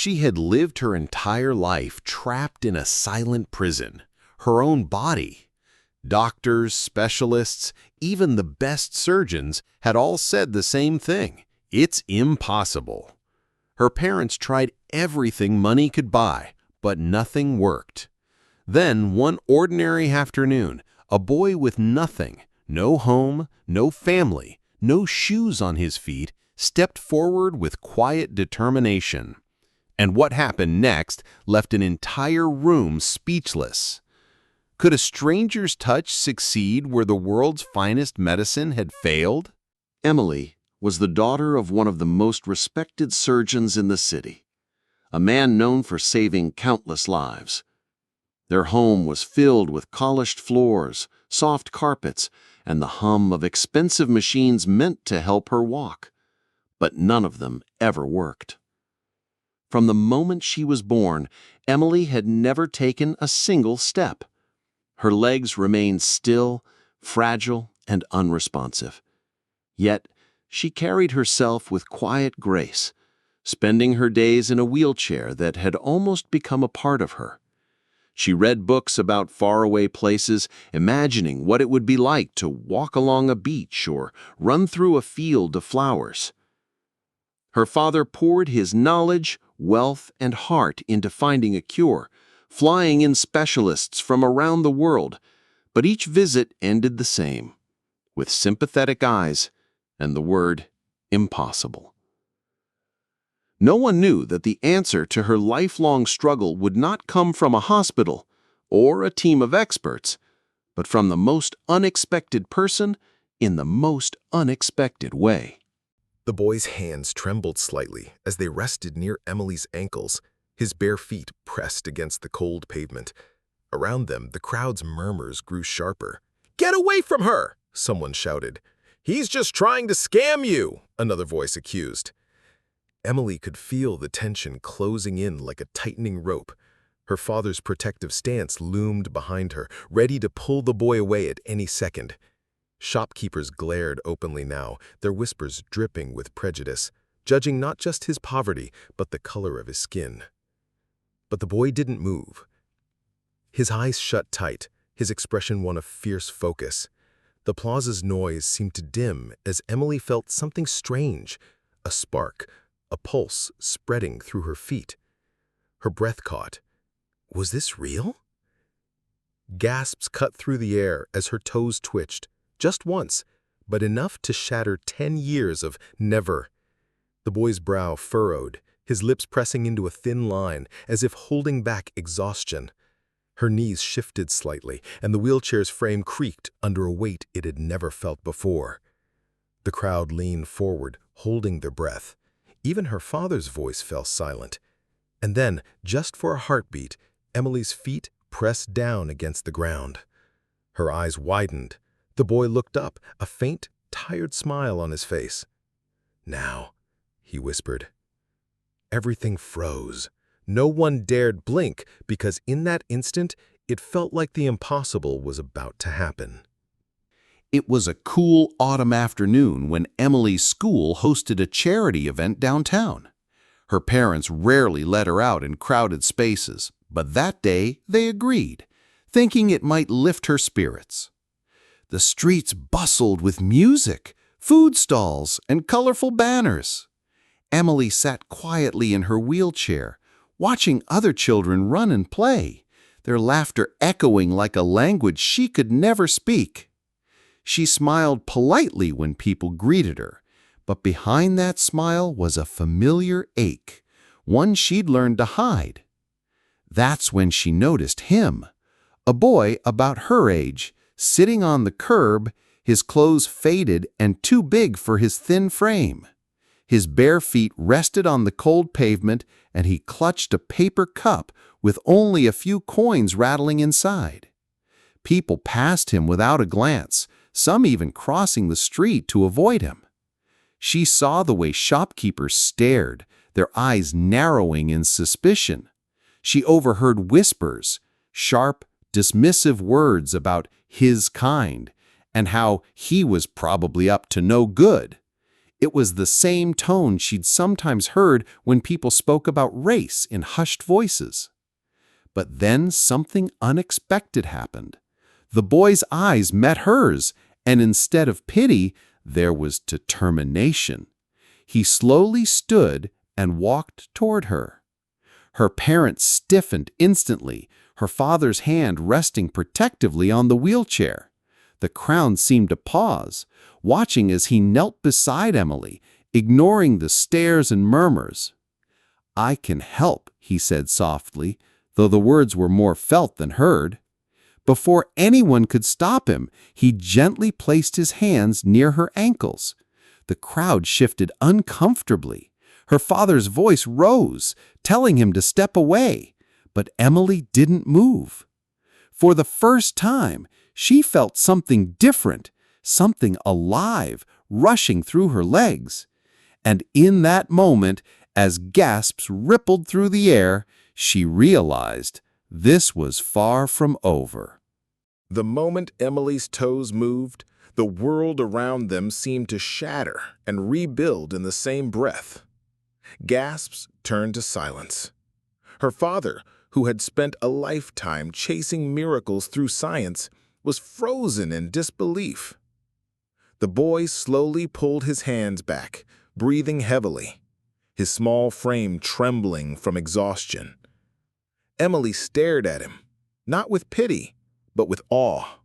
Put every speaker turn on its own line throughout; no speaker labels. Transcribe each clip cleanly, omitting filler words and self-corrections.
She had lived her entire life trapped in a silent prison, her own body. Doctors, specialists, even the best surgeons had all said the same thing. It's impossible. Her parents tried everything money could buy, but nothing worked. Then, one ordinary afternoon, a boy with nothing, no home, no family, no shoes on his feet, stepped forward with quiet determination. And what happened next left an entire room speechless. Could a stranger's touch succeed where the world's finest medicine had failed?
Emily was the daughter of one of the most respected surgeons in the city, a man known for saving countless lives. Their home was filled with polished floors, soft carpets, and the hum of expensive machines meant to help her walk. But none of them ever worked. From the moment she was born, Emily had never taken a single step. Her legs remained still, fragile, and unresponsive. Yet, she carried herself with quiet grace, spending her days in a wheelchair that had almost become a part of her. She read books about faraway places, imagining what it would be like to walk along a beach or run through a field of flowers. Her father poured his knowledge, wealth, and heart into finding a cure, flying in specialists from around the world, but each visit ended the same, with sympathetic eyes and the word impossible. No one knew that the answer to her lifelong struggle would not come from a hospital or a team of experts, but from the most unexpected person in the most unexpected way.
The boy's hands trembled slightly as they rested near Emily's ankles, his bare feet pressed against the cold pavement. Around them, the crowd's murmurs grew sharper. "Get away from her!" someone shouted. "He's just trying to scam you!" another voice accused. Emily could feel the tension closing in like a tightening rope. Her father's protective stance loomed behind her, ready to pull the boy away at any second. Shopkeepers glared openly now, their whispers dripping with prejudice, judging not just his poverty, but the color of his skin. But the boy didn't move. His eyes shut tight, his expression one of fierce focus. The plaza's noise seemed to dim as Emily felt something strange, a spark, a pulse spreading through her feet. Her breath caught. Was this real? Gasps cut through the air as her toes twitched, just once, but enough to shatter 10 years of never. The boy's brow furrowed, his lips pressing into a thin line, as if holding back exhaustion. Her knees shifted slightly, and the wheelchair's frame creaked under a weight it had never felt before. The crowd leaned forward, holding their breath. Even her father's voice fell silent. And then, just for a heartbeat, Emily's feet pressed down against the ground. Her eyes widened. The boy looked up, a faint, tired smile on his face. "Now," he whispered. Everything froze. No one dared blink because in that instant, it felt like the impossible was about to happen.
It was a cool autumn afternoon when Emily's school hosted a charity event downtown. Her parents rarely let her out in crowded spaces, but that day they agreed, thinking it might lift her spirits. The streets bustled with music, food stalls, and colorful banners. Emily sat quietly in her wheelchair, watching other children run and play, their laughter echoing like a language she could never speak. She smiled politely when people greeted her, but behind that smile was a familiar ache, one she'd learned to hide. That's when she noticed him, a boy about her age, sitting on the curb, his clothes faded and too big for his thin frame. His bare feet rested on the cold pavement, and he clutched a paper cup with only a few coins rattling inside. People passed him without a glance, some even crossing the street to avoid him. She saw the way shopkeepers stared, their eyes narrowing in suspicion. She overheard whispers, sharp, dismissive words about his kind, and how he was probably up to no good. It was the same tone she'd sometimes heard when people spoke about race in hushed voices. But then something unexpected happened. The boy's eyes met hers, and instead of pity, there was determination. He slowly stood and walked toward her. Her parents stiffened instantly, her father's hand resting protectively on the wheelchair. The crowd seemed to pause, watching as he knelt beside Emily, ignoring the stares and murmurs. "I can help," he said softly, though the words were more felt than heard. Before anyone could stop him, he gently placed his hands near her ankles. The crowd shifted uncomfortably. Her father's voice rose, telling him to step away, but Emily didn't move. For the first time, she felt something different, something alive, rushing through her legs. And in that moment, as gasps rippled through the air, she realized this was far from over.
The moment Emily's toes moved, the world around them seemed to shatter and rebuild in the same breath. Gasps turned to silence. Her father, who had spent a lifetime chasing miracles through science, was frozen in disbelief. The boy slowly pulled his hands back, breathing heavily, his small frame trembling from exhaustion. Emily stared at him, not with pity, but with awe.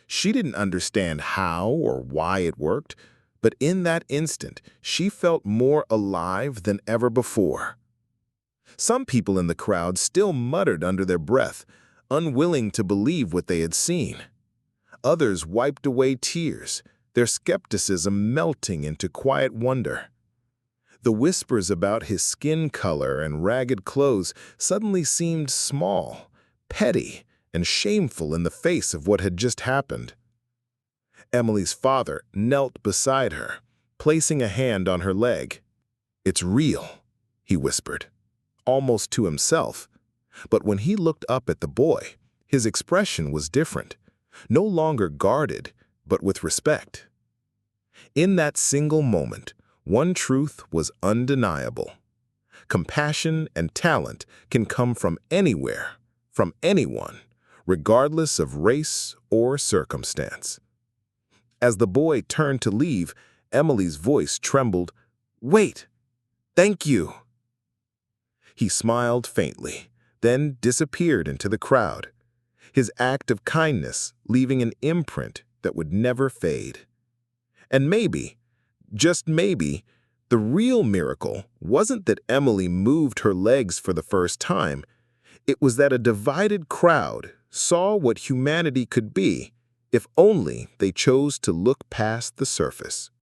She didn't understand how or why it worked, but in that instant, she felt more alive than ever before. Some people in the crowd still muttered under their breath, unwilling to believe what they had seen. Others wiped away tears, their skepticism melting into quiet wonder. The whispers about his skin color and ragged clothes suddenly seemed small, petty, and shameful in the face of what had just happened. Emily's father knelt beside her, placing a hand on her leg. "It's real," he whispered, almost to himself. But when he looked up at the boy, his expression was different, no longer guarded, but with respect. In that single moment, one truth was undeniable. Compassion and talent can come from anywhere, from anyone, regardless of race or circumstance. As the boy turned to leave, Emily's voice trembled. "Wait! Thank you!" He smiled faintly, then disappeared into the crowd, his act of kindness leaving an imprint that would never fade. And maybe, just maybe, the real miracle wasn't that Emily moved her legs for the first time. It was that a divided crowd saw what humanity could be if only they chose to look past the surface.